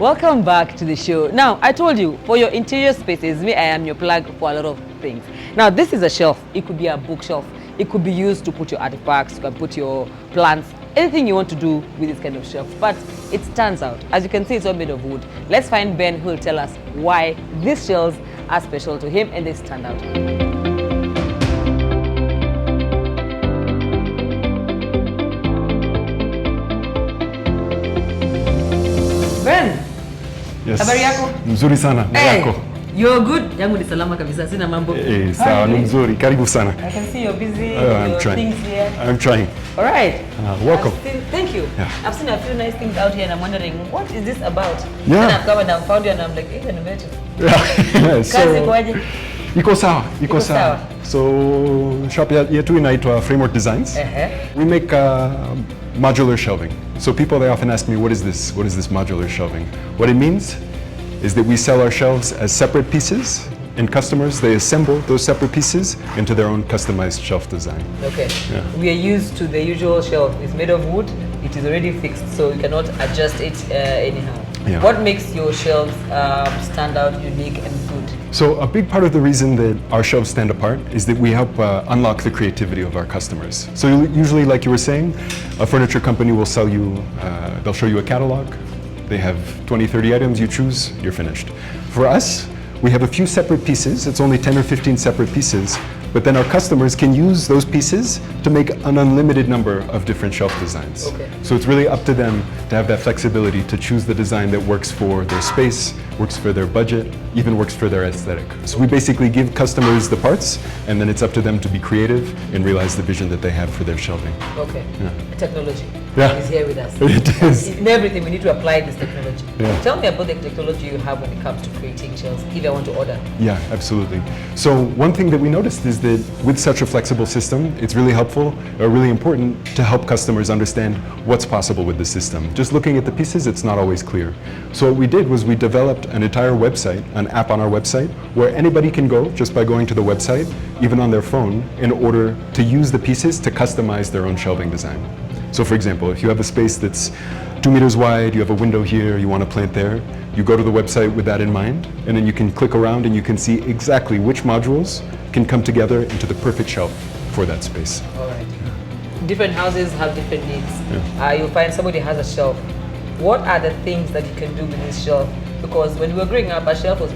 Welcome back to the show. Now, I told you, for your interior spaces, me, I am your plug for a lot of things. Now, this is a shelf. It could be a bookshelf. It could be used to put your artifacts, you can put your plants, anything you want to do with this kind of shelf. But it stands out. As you can see, it's all made of wood. Let's find Ben, who will tell us why these shelves are special to him and they stand out. Ben, yes. Habari yako? Mzuri sana. Hey, Yako. you're good. Yangu ni salama kabisa. Sina mambo. Sawa, ni mzuri. Karibu sana. I can see you're busy. I'm trying. Things here. I'm trying. All right. Welcome. Thank you. Yeah. I've seen a few nice things out here and I'm wondering, what is this about? Yeah. And I've come and I've found you and I'm like, hey, I met you. Yeah. Kazi kwaje? Iko sawa. Iko sawa. So, shop yetu inaitwa Framework Designs. We make modular shelving. So people, they often ask me, what is this? What is this modular shelving? What it means is that we sell our shelves as separate pieces, and customers, they assemble those separate pieces into their own customized shelf design. Okay. Yeah. We are used to the usual shelf. It's made of wood. It is already fixed, so you cannot adjust it anyhow. Yeah. What makes your shelves stand out, unique, and good? So a big part of the reason that our shelves stand apart is that we help unlock the creativity of our customers. So usually, like you were saying, a furniture company will sell you, they'll show you a catalog. They have 20, 30 items, you choose, you're finished. For us, we have a few separate pieces. It's only 10 or 15 separate pieces, but then our customers can use those pieces to make an unlimited number of different shelf designs. Okay. So it's really up to them to have that flexibility to choose the design that works for their space, works for their budget, even works for their aesthetic. So we basically give customers the parts, and then it's up to them to be creative and realize the vision that they have for their shelving. Okay. Yeah. Technology Yeah. is here with us. It is. In everything, we need to apply this technology. Yeah. Tell me about the technology you have when it comes to creating shelves, if I want to order. Yeah, absolutely. So one thing that we noticed is that with such a flexible system, it's really helpful or really important to help customers understand what's possible with the system. Just looking at the pieces, it's not always clear. So what we did was we developed an entire website, an app on our website, where anybody can go just by going to the website, even on their phone, in order to use the pieces to customize their own shelving design. So for example, if you have a space that's 2 meters wide, you have a window here, you want to plant there, you go to the website with that in mind, and then you can click around and you can see exactly which modules can come together into the perfect shelf for that space. All right. Different houses have different needs. Yeah. You'll find somebody has a shelf. What are the things that you can do with this shelf? Because when we were growing up, a shelf was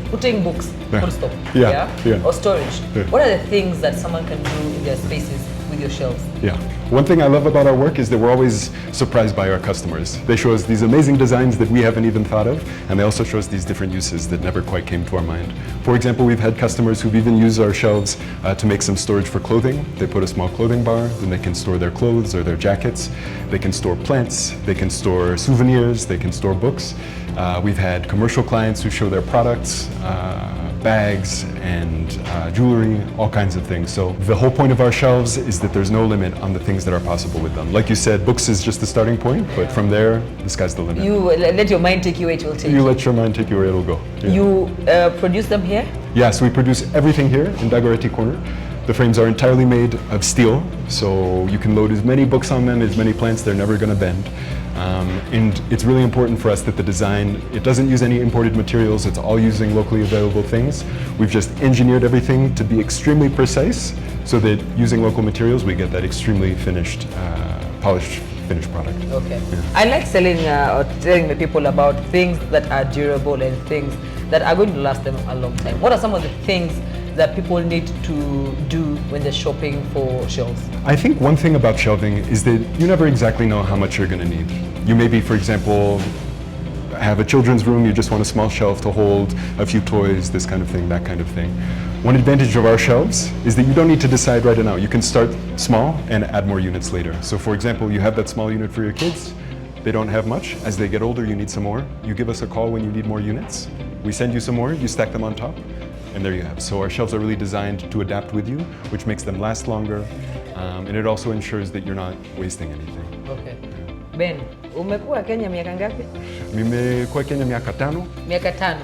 putting books, Yeah. full stop, Yeah. or storage. Yeah. What are the things that someone can do in their spaces with your shelves? Yeah. One thing I love about our work is that we're always surprised by our customers. They show us these amazing designs that we haven't even thought of, and they also show us these different uses that never quite came to our mind. For example, we've had customers who've even used our shelves to make some storage for clothing. They put a small clothing bar, then they can store their clothes or their jackets. They can store plants, they can store souvenirs, they can store books. We've had commercial clients who show their products, bags and jewelry, all kinds of things. So the whole point of our shelves is that there's no limit on the things that are possible with them. Like you said, books is just the starting point, but from there, the sky's the limit. You let your mind take you where it will take You let your mind take you where it'll go. Yeah. You produce them here? Yes, we produce everything here in Dagoretti Corner. The frames are entirely made of steel, so you can load as many books on them, as many plants, they're never going to bend. And it's really important for us that the design, it doesn't use any imported materials, it's all using locally available things. We've just engineered everything to be extremely precise so that using local materials we get that extremely finished, polished, finished product. Okay. Yeah. I like selling or telling the people about things that are durable and things that are going to last them a long time. What are some of the things that people need to do when they're shopping for shelves? I think one thing about shelving is that you never exactly know how much you're going to need. You maybe, for example, have a children's room, you just want a small shelf to hold a few toys, this kind of thing, that kind of thing. One advantage of our shelves is that you don't need to decide right now. You can start small and add more units later. So for example, you have that small unit for your kids, they don't have much. As they get older, you need some more. You give us a call when you need more units. We send you some more, you stack them on top, and there you have. So our shelves are really designed to adapt with you, which makes them last longer, and it also ensures that you're not wasting anything. Okay. Ben, Umekuwa Kenya miaka ngapi? Nimekuwa Kenya miaka 5. Miaka 5.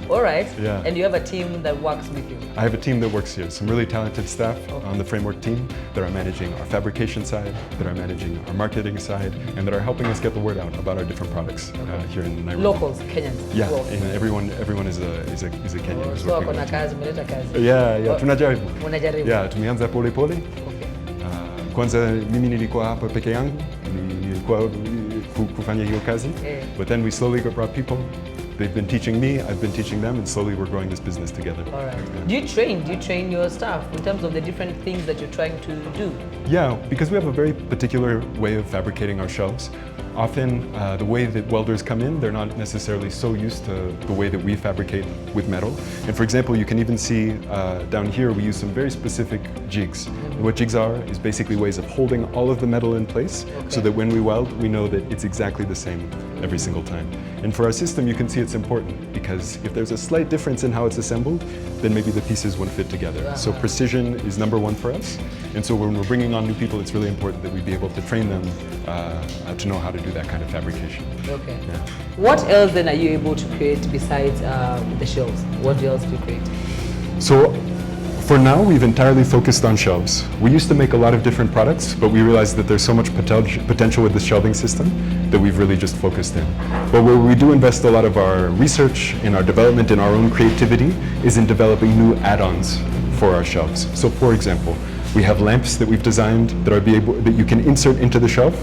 All right. Yeah. And you have a team that works with you? I have a team that works here, some really talented staff on the Framework team that are managing our fabrication side, that are managing our marketing side, and that are helping us get the word out about our different products here in Nairobi. Locals, Kenyans? Yeah, and everyone is a Kenyan. who's So working kuna on it. kazi, mmeleta kazi? Yeah, tunajaribu. Unajaribu? Yeah, tumeanza pole pole. Okay. Kwanza mimi nilikuwa hapa peke yangu, nilikuwa kufanya hiyo kazi. But then we slowly brought people. They've been teaching me, I've been teaching them, and slowly we're growing this business together. All right. Yeah. Do you train your staff in terms of the different things that you're trying to do? Yeah, because we have a very particular way of fabricating our shelves. Often, the way that welders come in, they're not necessarily so used to the way that we fabricate with metal. And for example, you can even see down here, we use some very specific jigs. And what jigs are is basically ways of holding all of the metal in place so that when we weld, we know that it's exactly the same every single time. And for our system, you can see it's important because if there's a slight difference in how it's assembled, then maybe the pieces won't fit together. So precision is number one for us. And so when we're bringing on new people, it's really important that we be able to train them to know how to do that kind of fabrication. Okay. Yeah. What else then are you able to create besides the shelves? What else do you create? So for now, we've entirely focused on shelves. We used to make a lot of different products, but we realized that there's so much potential with the shelving system that we've really just focused in. But where we do invest a lot of our research and our development and our own creativity is in developing new add-ons for our shelves. So for example, we have lamps that we've designed that you can insert into the shelf,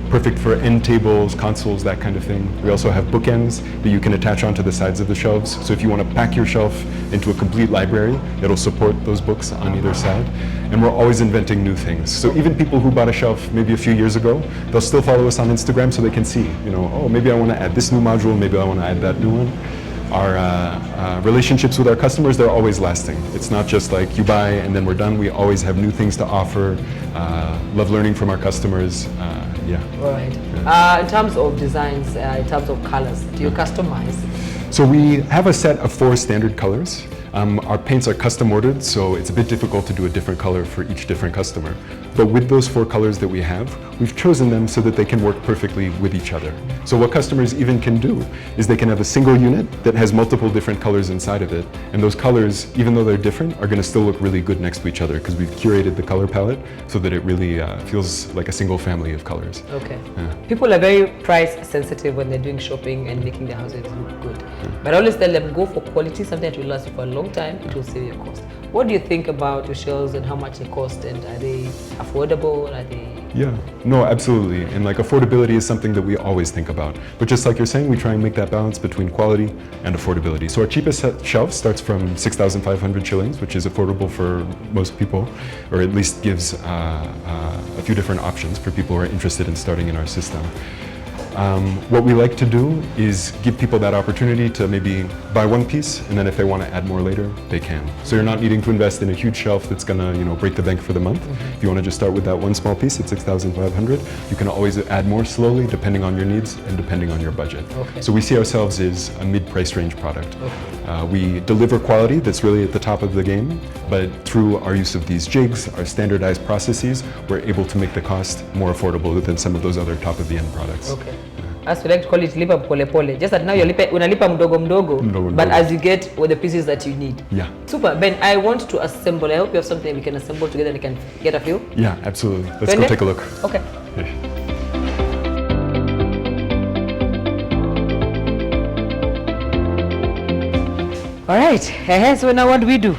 perfect for end tables, consoles, that kind of thing. We also have bookends that you can attach onto the sides of the shelves. So if you want to pack your shelf into a complete library, it'll support those books on either side. And we're always inventing new things. So even people who bought a shelf maybe a few years ago, they'll still follow us on Instagram so they can see, oh, maybe I want to add this new module, maybe I want to add that new one. Our relationships with our customers, they're always lasting. It's not just like you buy and then we're done. We always have new things to offer, love learning from our customers. Yeah. All right. In terms of designs, in terms of colors, do you customize? So we have a set of 4 standard colors. Our paints are custom ordered, so it's a bit difficult to do a different color for each different customer. But with those 4 colors that we have, we've chosen them so that they can work perfectly with each other. So what customers even can do is they can have a single unit that has multiple different colors inside of it. And those colors, even though they're different, are going to still look really good next to each other because we've curated the color palette so that it really feels like a single family of colors. Okay. Yeah. People are very price sensitive when they're doing shopping and making their houses look good. But I always tell them, go for quality, something that will last you for a long time, it will save your cost. What do you think about your shelves and how much they cost, and are they affordable? Are they... Yeah, no, absolutely. And like affordability is something that we always think about. But just like you're saying, we try and make that balance between quality and affordability. So our cheapest shelf starts from 6,500 shillings, which is affordable for most people, or at least gives a few different options for people who are interested in starting in our system. What we like to do is give people that opportunity to maybe buy one piece, and then if they want to add more later, they can. So you're not needing to invest in a huge shelf that's going to, break the bank for the month. If you want to just start with that one small piece at 6,500, you can always add more slowly depending on your needs and depending on your budget. Okay. So we see ourselves as a mid-price range product. Okay. We deliver quality that's really at the top of the game, but through our use of these jigs, our standardized processes, we're able to make the cost more affordable than some of those other top-of-the-end products. Okay. As we like to call it, lipa pole pole. Just that now you're unalipa mdogo mdogo, but as you get with the pieces that you need. Yeah. Super. Ben, I want to assemble. I hope you have something we can assemble together and we can get a feel. Yeah, absolutely. Let's go take a look. Okay. Yeah. All right. So now what do we do?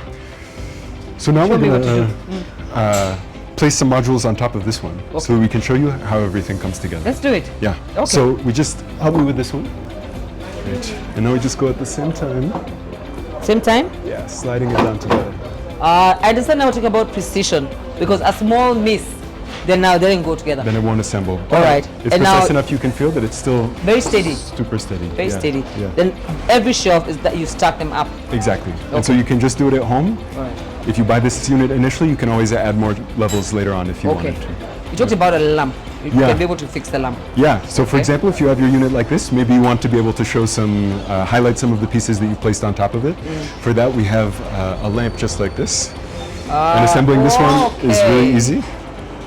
So now we're going to to place some modules on top of this one, so we can show you how everything comes together. Let's do it. Yeah. Okay. So we just help me with this one. Right. And now we just go at the same time. Same time? Yeah, sliding it down together. I understand now talking about precision, because a small miss, then now they don't go together. Then it won't assemble. All right. It's and precise now, enough you can feel that it's still very steady. Super steady. Very steady. Yeah. Then every shelf is that you stack them up. Exactly. And so you can just do it at home. All right. If you buy this unit initially, you can always add more levels later on if you wanted to. You talked about a lamp. You can be able to fix the lamp. Yeah, so for example, if you have your unit like this, maybe you want to be able to show some, highlight some of the pieces that you've placed on top of it. For that, we have a lamp just like this. And assembling this one is really easy.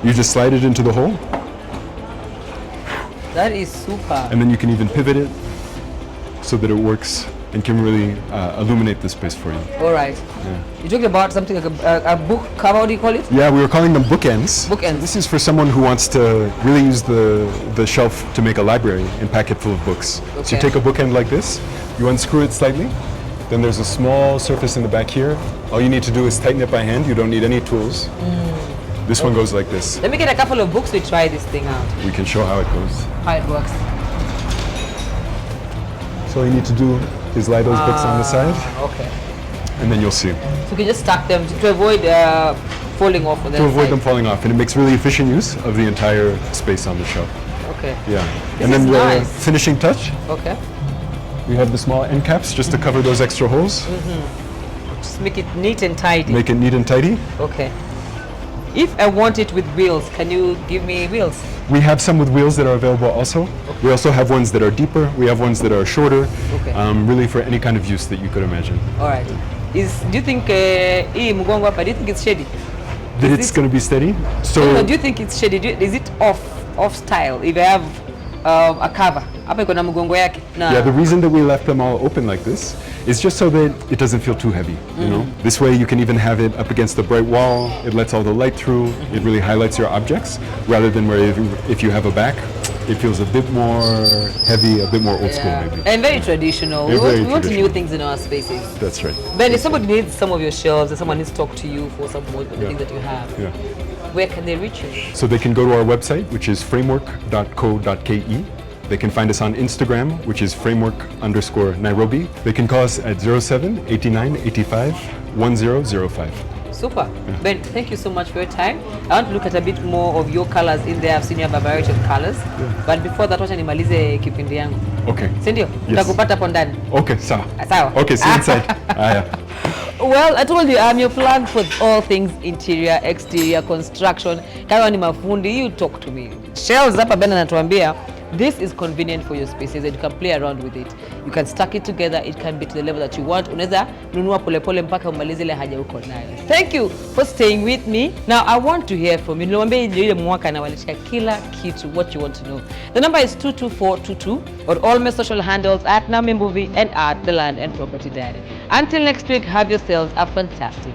You just slide it into the hole. That is super. And then you can even pivot it so that it works and can really illuminate the space for you. All right. You talked about something like a book cover. What do you call it? Yeah, we were calling them bookends. Bookends. So this is for someone who wants to really use the shelf to make a library and pack it full of books. So Okay. you take a bookend like this, you unscrew it slightly, then there's a small surface in the back here. All you need to do is tighten it by hand. You don't need any tools. This one goes like this. Let me get a couple of books to try this thing out. We can show how it goes. How it works. So all you need to do is lie those books on the side, Okay. and then you'll see. So you can just stack them to avoid falling off on the To avoid side. them falling off, and it makes really efficient use of the entire space on the shelf. Okay. Yeah. This And then is the nice. finishing touch, Okay. we have the small end caps just to cover those extra holes, Just make it neat and tidy. make it neat and tidy. Okay. If I want it with wheels, can you give me wheels? We have some with wheels that are available also. We also have ones that are deeper. We have ones that are shorter, Okay. really for any kind of use that you could imagine. All right. Do you think hii mgongo hapa, do you think it's shady? That Is it's it- going to be steady. So No, do you think it's shady? Is it off style? If I have a cover, hapa iko na mgongo yake. Na yeah, the reason that we left them all open like this is just so that it doesn't feel too heavy. You know, this way you can even have it up against the bright wall. It lets all the light through. It really highlights your objects, rather than where if you have a back, it feels a bit more heavy, a bit more old school maybe. And very traditional. Yeah, very We want new traditional. things in our spaces. That's right. Ben, if somebody needs some of your shelves and someone needs to talk to you for some more of the Yeah. things that you have, Yeah. where can they reach you? So they can go to our website, which is framework.co.ke. They can find us on Instagram, which is framework_Nairobi. They can call us at 07 89 85 1005. Super. Ben, thank you so much for your time. I want to look at a bit more of your colors in there. I've seen you have a variety of colors. But before that, wacha nimalize kipindi yangu. Okay. Si ndio? Tutakupata hapo ndani. Okay, sawa. Sawa. Okay, see you inside. Yeah. Well, I told you I'm your plug for all things interior, exterior, construction. Kama ni mafundi, you talk to me. Shelves hapa Ben anatuambia, this is convenient for your spaces and you can play around with it. You can stack it together, it can be to the level that you want. Unaweza nunua polepole mpaka umalize ile haja uko nayo. Thank you for staying with me. Now I want to hear from you. Nilimwambia ndio ile mwaka anawaletea kila kitu, what you want to know. The number is 22422 on all my social handles at Nami Movie and at The Land and Property Diary. Until next week, have yourselves a fantastic